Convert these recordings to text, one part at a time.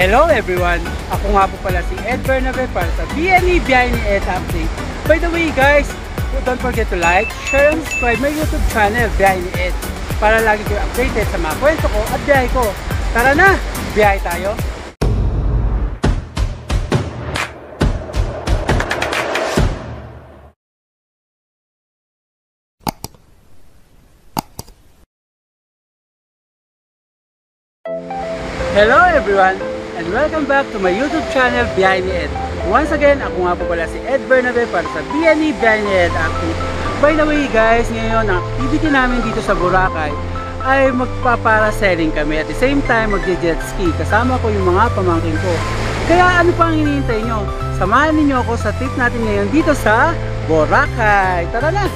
Hello everyone! Ako nga po pala si Ed Bernabe para sa BNE Biyahe ni Ed Update. By the way guys, don't forget to like, share, and subscribe my YouTube channel Biyahe ni Ed para lagi kayo updated sa mga kwento ko at biyahe ko. Tara na! Biyahe tayo! Hello everyone! And welcome back to my YouTube channel, Biyahe ni Ed. Once again, ako nga po pala si Ed Bernabe para sa BNE Biyahe ni Ed Update. By the way guys, ngayon ang activity namin dito sa Boracay ay magpaparasailing kami. At the same time, magje-jet ski. Kasama ko yung mga pamangkin ko. Kaya ano pa ang hinihintay nyo? Samahan ninyo ako sa trip natin ngayon dito sa Boracay. Tara na!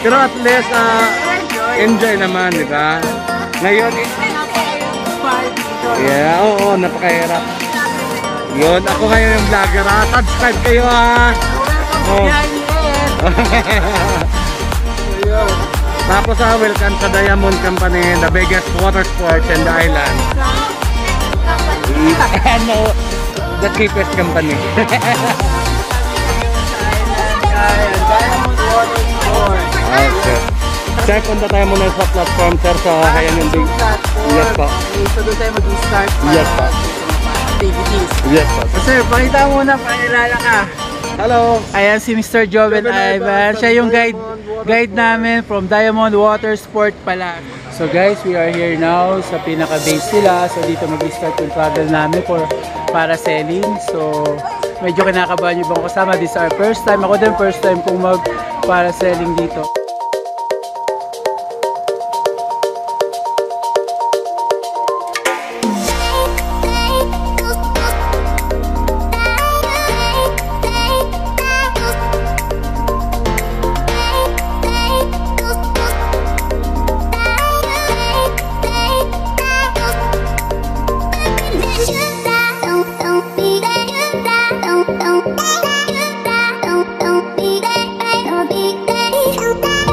Pero at least, enjoy naman, di ba? Ngayon, yeah, oo, napakahirap. Yun, ako ngayon yung vlogger ha. Subscribe kayo ha. Oh. Tapos welcome sa Diamond Company, the biggest water sports in the island. Ano, the cheapest company. Diamond Water Sport. Okay. Sir, punta tayo muna sa platform, sir, sa Hayan yung big. Yes po. So doon tayo mag-start para yes po. activities. Yes po. So sir, pakita mo muna, pakilala ka. Hello. Ayan si Mr. Joel Ivan. Siya yung guide namin from Diamond Water Sport pala. So guys, we are here now sa pinaka-base nila. So dito mag-start yung travel namin for parasailing. So medyo kinakabahan yung ibang kasama. This is our first time. Ako din first time kung mag-parasailing dito. Don't be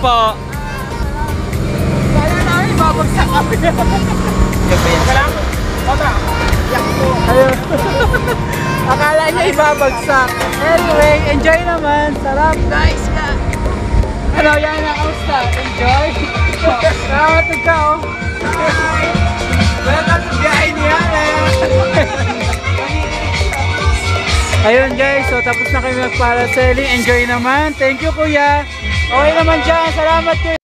po. Kaya namin babagsak kami. Ayun. Akala niya ibabagsak. Anyway, enjoy naman. Sarap guys. Ano yan na kamusta? Enjoy? Nakakatog ka oh. Welcome to biyahe niya. Ayun guys, so tapos na kami mag-parasailing. Enjoy naman. Thank you kuya. Okay naman dyan. Salamat kuya.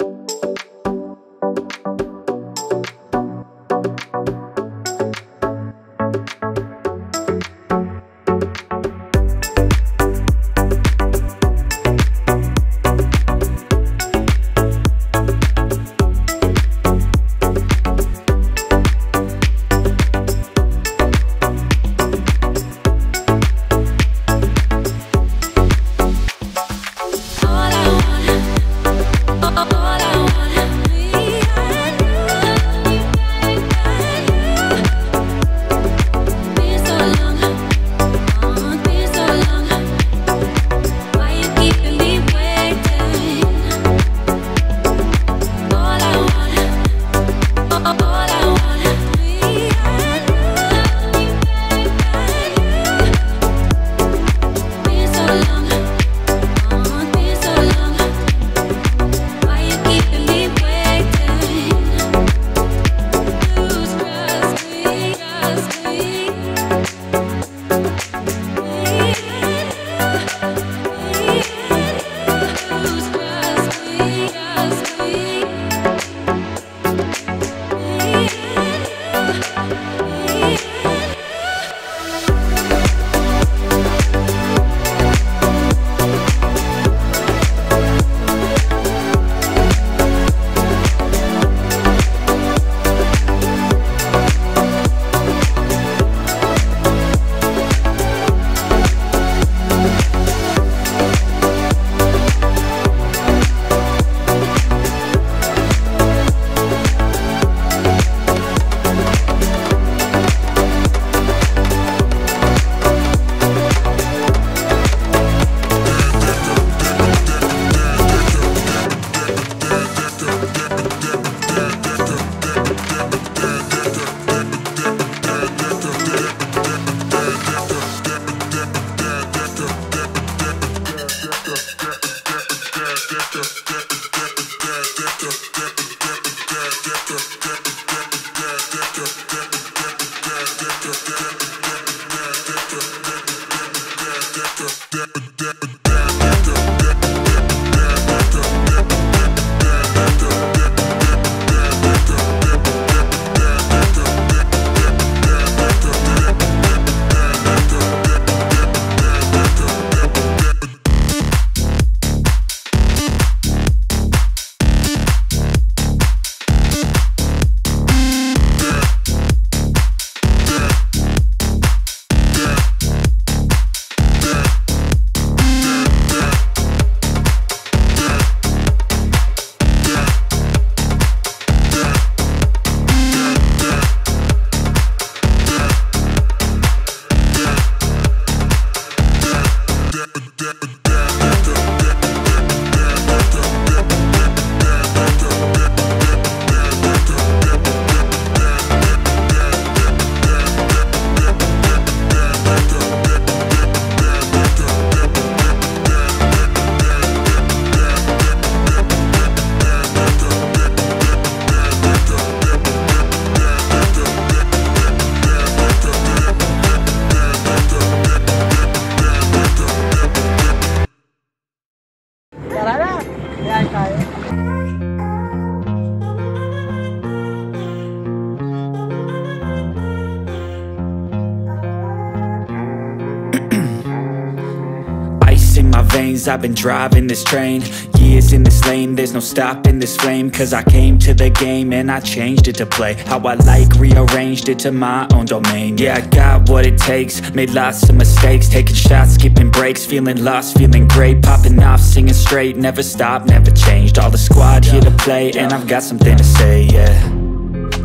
veins, I've been driving this train. Years in this lane, there's no stopping this flame. Cause I came to the game and I changed it to play how I like, rearranged it to my own domain. Yeah, I got what it takes, made lots of mistakes, taking shots, skipping breaks, feeling lost, feeling great, popping off, singing straight, never stopped, never changed. All the squad here to play and I've got something to say, yeah.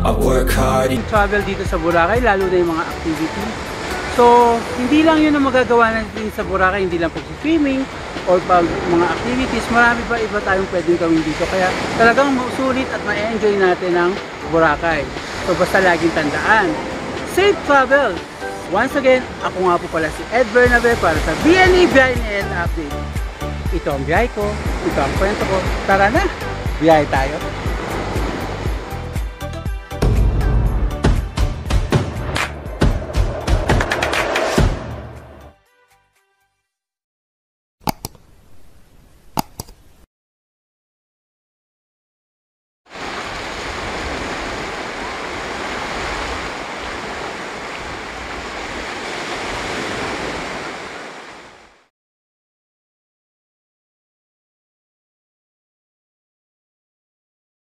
I work hard. Travel dito sa Boracay, lalo na yung mga activity. So, hindi lang yun ang magagawa natin sa Boracay, hindi lang pag-swimming or pag mga activities, marami pa iba tayong pwedeng gawin dito. Kaya talagang sulit at ma-enjoy natin ang Boracay. So, basta laging tandaan, safe travel! Once again, ako nga po pala si Ed Bernabe para sa BNE Biyahe ni Ed Update. Ito ang biyahe ko, ito ang kwento ko. Tara na, biyahe tayo!